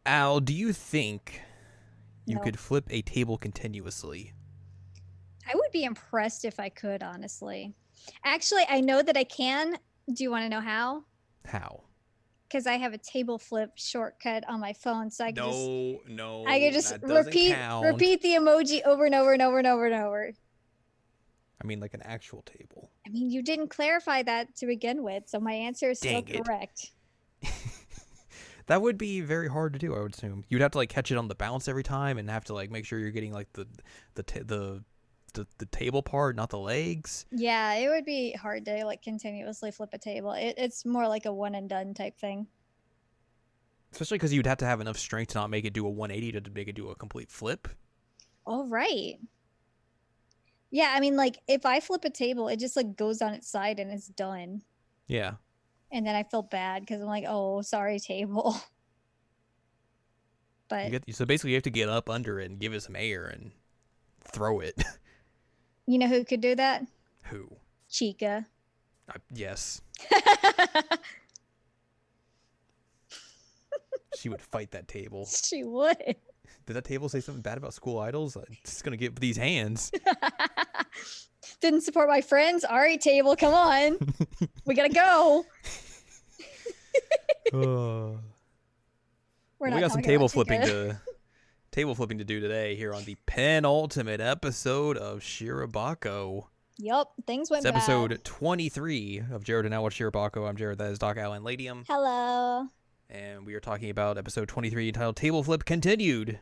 Al, do you think you No. could flip a table continuously? I would be impressed if I could, honestly. Actually, I know that I can. Do you want to know how? How? Because I have a table flip shortcut on my phone, so No, I could no, just that doesn't repeat count. repeat the emoji over and over and over and over and over. I mean, like an actual table. I mean, you didn't clarify that to begin with, so my answer is still Dang it. correct. That would be very hard to do, I would assume. You'd have to like catch it on the bounce every time and have to like make sure you're getting like the table part, not the legs. Yeah, it would be hard to like continuously flip a table. It's more like a one and done type thing. Especially because you'd have to have enough strength to not make it do a 180 to make it do a complete flip. All right. Yeah, I mean, like if I flip a table, it just like goes on its side and it's done. Yeah. And then I feel bad because I'm like, oh, sorry, table. But So basically, you have to get up under it and give it some air and throw it. you know who could do that? Who? Chica. Yes. She would fight that table. She would. Did that table say something bad about school idols? It's going to get these hands. Didn't support my friends. All right, table, come on. We gotta go. We got some table flipping to do today here on the penultimate episode of Shirobako. Yep, things went It's bad. episode 23 of Jared and I Watch Shirobako. I'm Jared, that is Doc Allen Ladium. Hello. And we are talking about episode 23 entitled Table Flip Continued.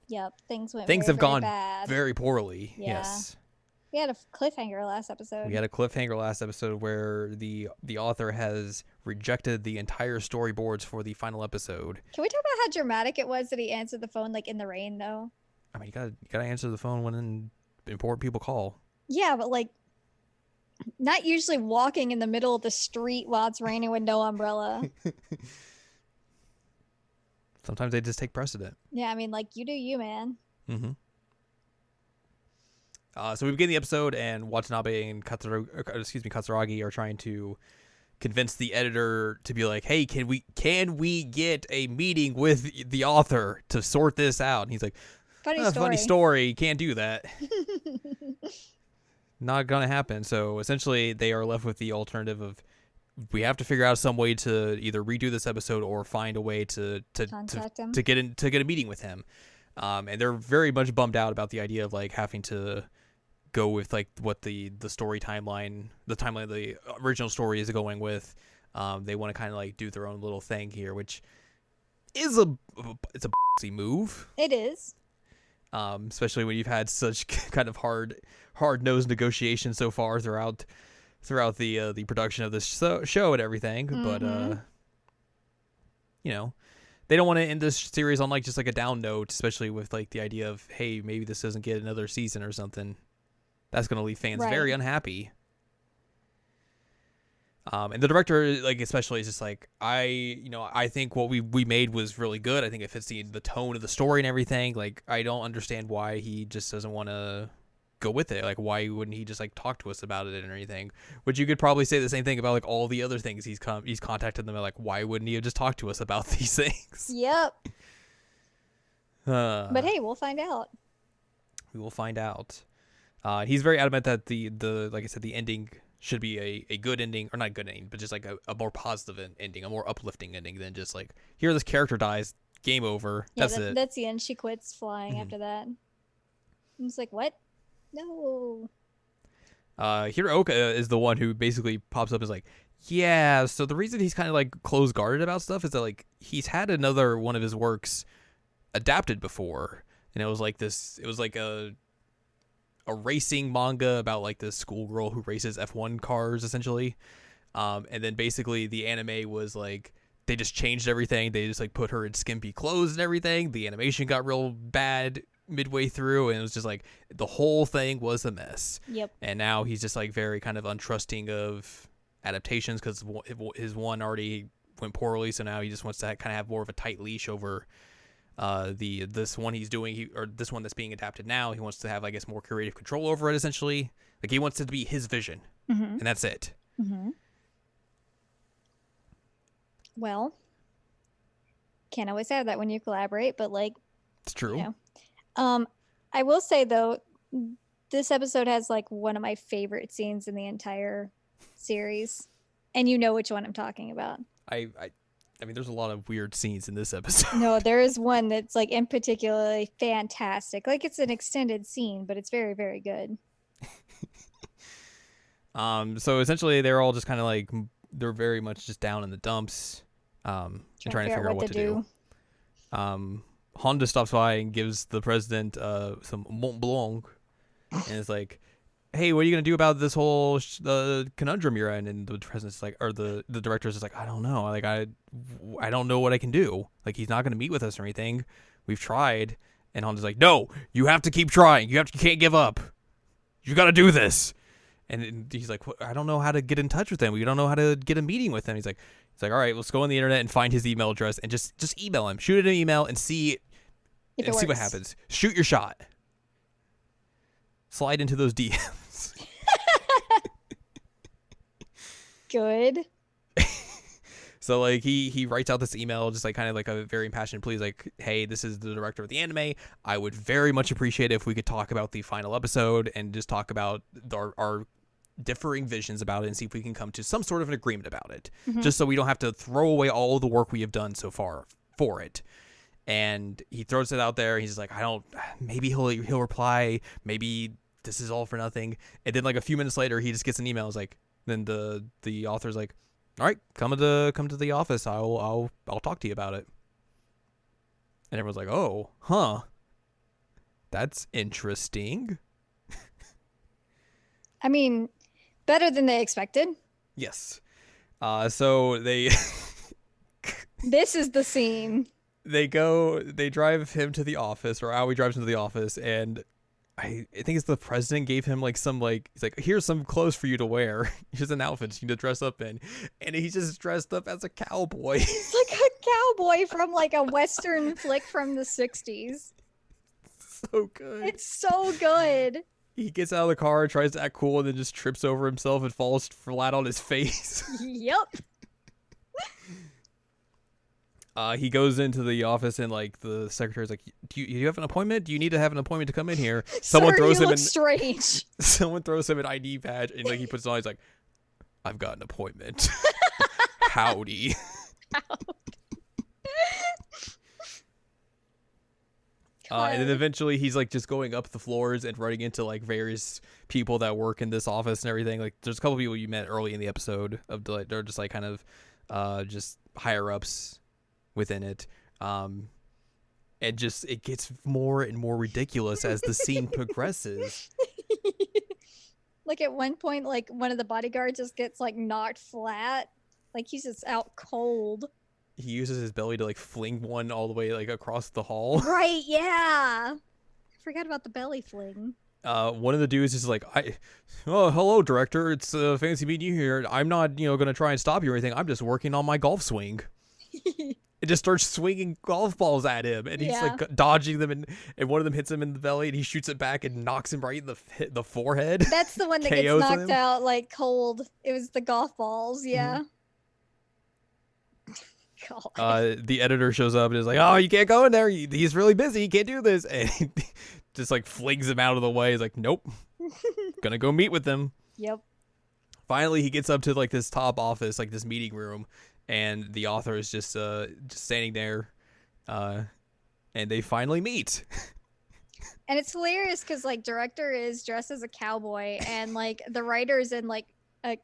Yep, things went Things very, have gone bad. very poorly. Yeah. Yes. We had a cliffhanger last episode. We had a cliffhanger last episode where the author has rejected the entire storyboards for the final episode. Can we talk about how dramatic it was that he answered the phone like in the rain though? I mean, you gotta answer the phone when important people call. Yeah, but like not usually walking in the middle of the street while it's raining with no umbrella. Sometimes they just take precedent. Yeah, I mean, like you do you, man. Mm-hmm. So we begin the episode, and Watanabe and Katsuragi are trying to convince the editor to be like, "Hey, can we get a meeting with the author to sort this out?" And he's like, "Funny story. Can't do that. Not gonna happen." So essentially, they are left with the alternative of we have to figure out some way to either redo this episode or find a way to Contact him. get a meeting with him. And they're very much bummed out about the idea of like having to go with like what the story timeline, the timeline of the original story is going with. They want to kind of like do their own little thing here, which is it's a ballsy move. It is. Especially when you've had such kind of hard-nosed negotiations so far throughout the production of this show and everything. Mm-hmm. But you know, they don't want to end this series on like just like a down note, especially with like the idea of, hey, maybe this doesn't get another season or something. That's going to leave fans very unhappy. And the director, like, especially is just like, I think what we made was really good. I think it fits the tone of the story and everything. Like, I don't understand why he just doesn't want to go with it. Like, why wouldn't he just like talk to us about it and anything? Which you could probably say the same thing about like all the other things he's contacted them. Like, why wouldn't he have just talked to us about these things? Yep. But hey, we'll find out. We will find out. He's very adamant that the like I said, the ending should be a good ending, or not good ending, but just like a more positive ending, a more uplifting ending than just like, here this character dies, game over. Yeah, that's it. That's the end. She quits flying after that. I'm just like, what? No. Hiroka is the one who basically pops up as like, yeah, so the reason he's kind of like closed guarded about stuff is that like he's had another one of his works adapted before, and it was like a racing manga about like this schoolgirl who races F1 cars essentially. And then basically the anime was like, they just changed everything. They just like put her in skimpy clothes and everything. The animation got real bad midway through, and it was just like the whole thing was a mess. Yep. And now he's just like very kind of untrusting of adaptations because his one already went poorly. So now he just wants to kind of have more of a tight leash over this one he's doing, or this one that's being adapted now. He wants to have, I guess, more creative control over it essentially. Like he wants it to be his vision, and that's it. Mm-hmm. Well, can't always have that when you collaborate, but like, It's true. you know. I will say though, this episode has like one of my favorite scenes in the entire series, and you know which one I'm talking about. I mean, there's a lot of weird scenes in this episode. No, there is one that's like in particularly fantastic. Like it's an extended scene, but it's very, very good. So essentially, they're all just kind of like they're very much just down in the dumps, and trying to figure out what to do. Honda stops by and gives the president some Mont Blanc, and it's like, "Hey, what are you gonna do about this whole conundrum you're in?" And the president's like, or the director's just like, "I don't know. Like I don't know what I can do. Like he's not gonna meet with us or anything. We've tried." And Honda's like, "No, you have to keep trying. You can't give up. You got to do this." And he's like, I don't know how to get in touch with him. We don't know how to get a meeting with him. He's like, all right, let's go on the internet and find his email address and just email him. Shoot an email and see what happens. Shoot your shot. Slide into those DMs. Good. So like he writes out this email, just like kind of like a very impassioned plea, like, "Hey, this is the director of the anime. I would very much appreciate it if we could talk about the final episode and just talk about our differing visions about it and see if we can come to some sort of an agreement about it, just so we don't have to throw away all the work we have done so far for it." And he throws it out there. He's like, maybe he'll reply. Maybe this is all for nothing. And then like a few minutes later, he just gets an email. It's like, then the author's like, "All right, come to the office. I'll talk to you about it." And everyone's like, "Oh, huh. That's interesting." I mean, better than they expected. Yes. So they This is the scene. they drive him to the office, or Aoi drives him to the office, and I think it's the president gave him like some like, he's like, "Here's some clothes for you to wear. Here's an outfit you need to dress up in," and he's just dressed up as a cowboy. It's like a cowboy from like a Western flick from the 60s. So good. It's so good. He gets out of the car, tries to act cool, and then just trips over himself and falls flat on his face. Yep. He goes into the office and like the secretary's like, do you have an appointment? Do you need to have an appointment to come in here?" Someone Sir, throws you him look in. strange. Someone throws him an ID badge and like he puts it on. He's like, "I've got an appointment." Howdy. And then eventually he's like just going up the floors and running into like various people that work in this office and everything. Like there's a couple people you met early in the episode of like they're just like kind of just higher ups within it. And just it gets more and more ridiculous as the scene progresses. Like at one point, like one of the bodyguards just gets like knocked flat. Like he's just out cold. He uses his belly to like fling one all the way like across the hall. Right, yeah. I forgot about the belly fling. One of the dudes is like, "Oh, hello, director. It's fancy meeting you here. I'm not, gonna try and stop you or anything. I'm just working on my golf swing." It just starts swinging golf balls at him, and he's like dodging them, and one of them hits him in the belly, and he shoots it back and knocks him right in the forehead. That's the one that gets knocked out like cold. It was the golf balls, yeah. The editor shows up and is like, "Oh, you can't go in there. He's really busy. He can't do this." And he just like flings him out of the way. He's like, "Nope, gonna go meet with them." Yep. Finally, he gets up to like this top office, like this meeting room, and the author is just standing there, and they finally meet. And it's hilarious because like director is dressed as a cowboy, and like the writer is in like a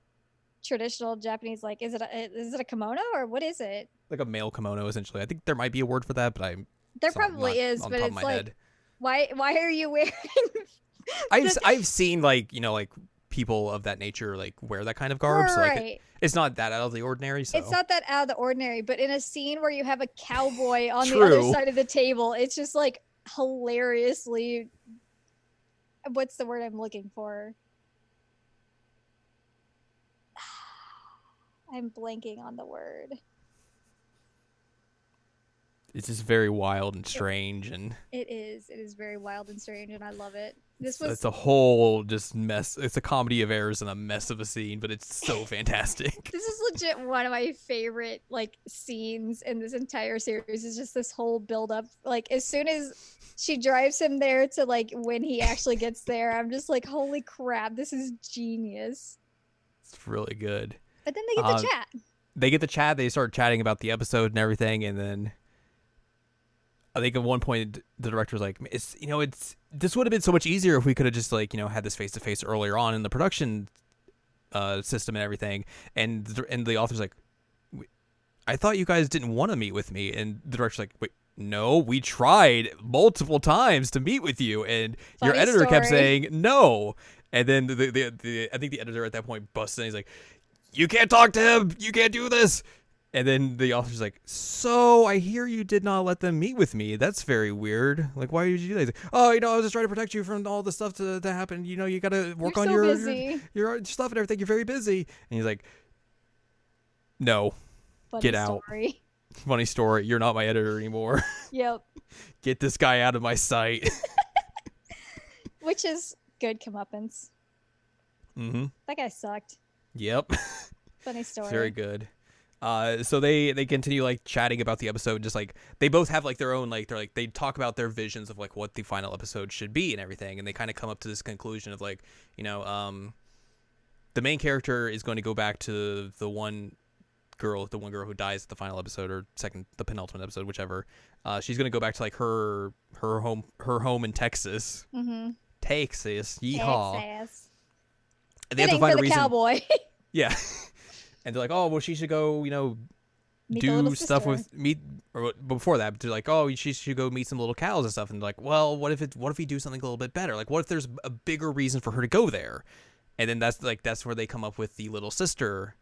traditional Japanese, like is it a kimono or what is it? Like a male kimono, essentially. I think there might be a word for that, but there probably is, but it's like head. why are you wearing? I've seen like like people of that nature like wear that kind of garb, so like it's not that out of the ordinary. So it's not that out of the ordinary, but in a scene where you have a cowboy on the other side of the table, it's just like hilariously. What's the word I'm looking for? I'm blanking on the word. It's just very wild and strange, and it is very wild and strange, and I love it. This It's was a whole just mess. It's a comedy of errors and a mess of a scene, but it's so fantastic. this is legit one of my favorite like scenes in this entire series. Is just this whole build up. Like as soon as she drives him there to like when he actually gets there, I'm just like, holy crap, this is genius. It's really good. But then they get to chat. They get the chat. They start chatting about the episode and everything, and then I think at one point the director was like, "It's this would have been so much easier if we could have just like had this face to face earlier on in the production system and everything." And the author's like, "I thought you guys didn't want to meet with me," and the director's like, "Wait, no, we tried multiple times to meet with you, and your editor kept saying no." And then the I think the editor at that point busts in. He's like, "You can't talk to him. You can't do this." And then the author's like, "So I hear you did not let them meet with me. That's very weird. Like, why did you do that?" He's like, "Oh, I was just trying to protect you from all the stuff to happen. You got to work on your stuff and everything. You're very busy." And he's like, "No, get out. Funny story. You're not my editor anymore. Yep. Get this guy out of my sight." Which is good comeuppance. Mm-hmm. That guy sucked. Yep. Funny story. Very good. So they continue like chatting about the episode, just like they both have like their own they talk about their visions of like what the final episode should be and everything, and they kind of come up to this conclusion of like the main character is going to go back to the one girl who dies at the final episode or the penultimate episode, whichever. She's going to go back to like her home in Texas. Mm-hmm. Texas, yeehaw. Texas. And they have to find a reason. Cowboy. Yeah. And they're like, "Oh, well, she should go, do stuff with meet." Or before that, they're like, "Oh, she should go meet some little cows and stuff." And they're like, "Well, what if we do something a little bit better? Like, what if there's a bigger reason for her to go there?" And then that's where they come up with the little sister,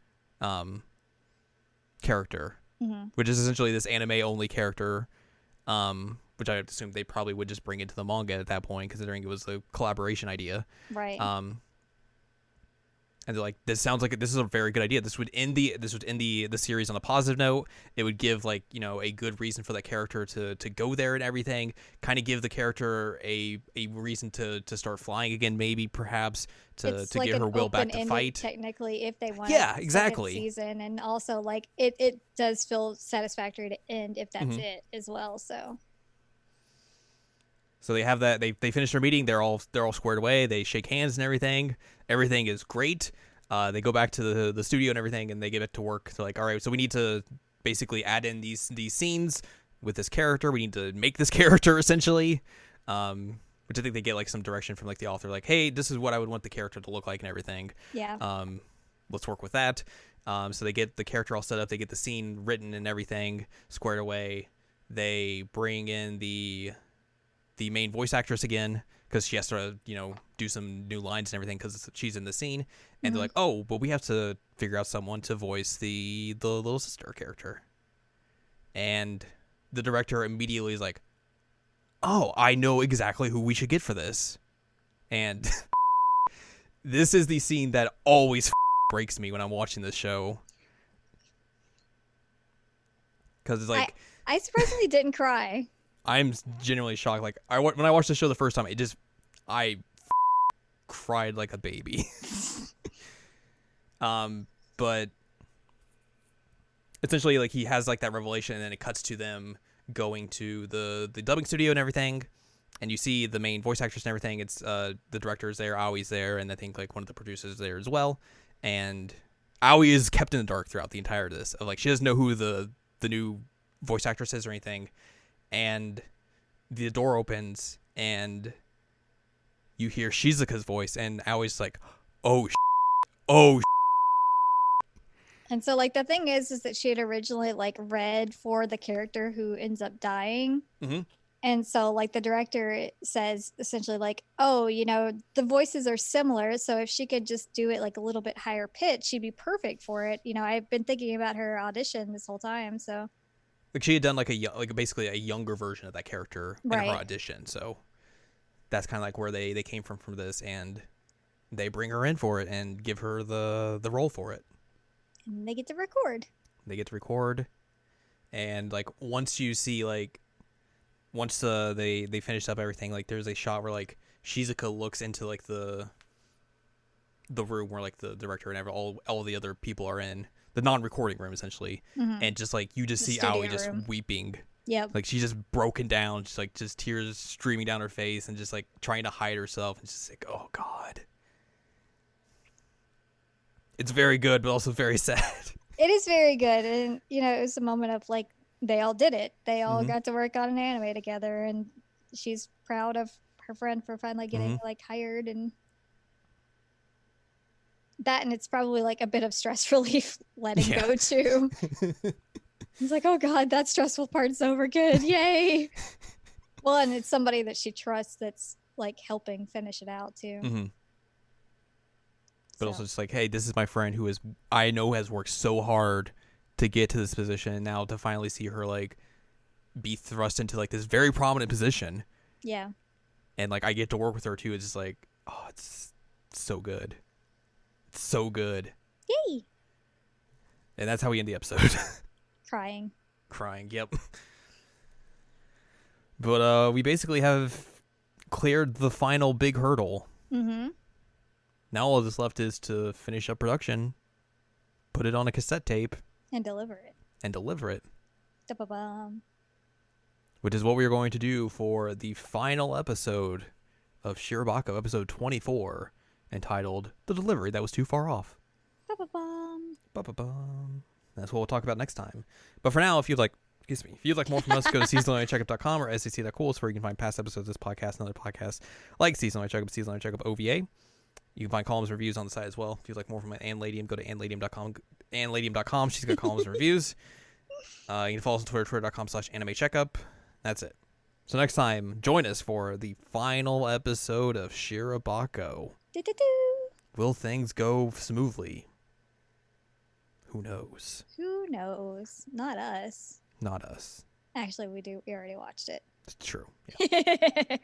character, mm-hmm. which is essentially this anime only character, which I assume they probably would just bring into the manga at that point, considering it was a collaboration idea, right? And they're like, "This sounds like this is a very good idea. This would end the series on a positive note. It would give like a good reason for that character to go there and everything. Kind of give the character a reason to start flying again, maybe perhaps to like get her will back to fight. Technically, if they want, exactly. Season, and also like it does feel satisfactory to end if that's mm-hmm. it as well. So they have that. They finish their meeting. They're all squared away. They shake hands and everything. Everything is great. They go back to the studio and everything, and they get it to work. They're like, "All right, so we need to basically add in these scenes with this character. We need to make this character essentially." Which I think they get like some direction from like the author, like, "Hey, this is what I would want the character to look like and everything." Yeah. Let's work with that. So they get the character all set up. They get the scene written and everything squared away. They bring in the main voice actress again, because she has to, do some new lines and everything because she's in the scene. And they're like, "Oh, but we have to figure out someone to voice the little sister character." And the director immediately is like, "Oh, I know exactly who we should get for this." And this is the scene that always breaks me when I'm watching this show. Because it's like... I surprisingly didn't cry. I'm genuinely shocked. Like when I watched the show the first time, I cried like a baby. But essentially, like he has like that revelation, and then it cuts to them going to the dubbing studio and everything, and you see the main voice actress and everything. It's the director's there, Aoi's there, and I think like one of the producers is there as well. And Aoi is kept in the dark throughout the entire of this. Of like she doesn't know who the new voice actress is or anything. And the door opens, and you hear Shizuka's voice, and Aoi's like, "Oh, oh." And so, like, the thing is that she had originally like read for the character who ends up dying, and so like the director says essentially like, "Oh, the voices are similar, so if she could just do it like a little bit higher pitch, she'd be perfect for it." I've been thinking about her audition this whole time, so. Like she had done like basically a younger version of that character in her audition, so that's kind of like where they came from this, and they bring her in for it and give her the role for it. And they get to record. And like once you see like once they finished up everything, like there's a shot where like Shizuka looks into like the room where like the director and all the other people are in, the non-recording room essentially, and just like you just see Aoi just weeping. Yep. Like she's just broken down, just tears streaming down her face and just like trying to hide herself, and just like, oh god. It's very good, but also very sad. It is very good, and it was a moment of like they all did it. They all got to work on an anime together, and she's proud of her friend for finally getting like hired and that, and it's probably like a bit of stress relief letting go too. He's like, oh god, that stressful part's over. Good, yay. Well, and it's somebody that she trusts that's like helping finish it out too. But also just like, hey, this is my friend who I know has worked so hard to get to this position, and now to finally see her like be thrust into like this very prominent position. Yeah. And like I get to work with her too. It's just like, oh, it's so good. It's so good. Yay. And that's how we end the episode. Crying, yep. But we basically have cleared the final big hurdle. Now all that's left is to finish up production, put it on a cassette tape, and deliver it. Da-ba-bum. Which is what we are going to do for the final episode of Shirobako, episode 24, entitled The Delivery That Was Too Far Off. Ba-ba-bum. Ba-ba-bum. That's what we'll talk about next time. But for now, if you'd like more from us, go to seasonalcheckup.com or sec.cool, where you can find past episodes of this podcast and other podcasts like Seasonal Checkup, Seasonal Checkup OVA. You can find columns and reviews on the site as well. If you'd like more from Ann Ladium, go to annladium.com. Annladium.com. She's got columns and reviews. You can follow us on Twitter, twitter.com/animecheckup. That's it. So next time, join us for the final episode of Shirobako. Will things go smoothly? Who knows? Who knows? Not us. Not us. Actually, we do. We already watched it. It's true. Yeah.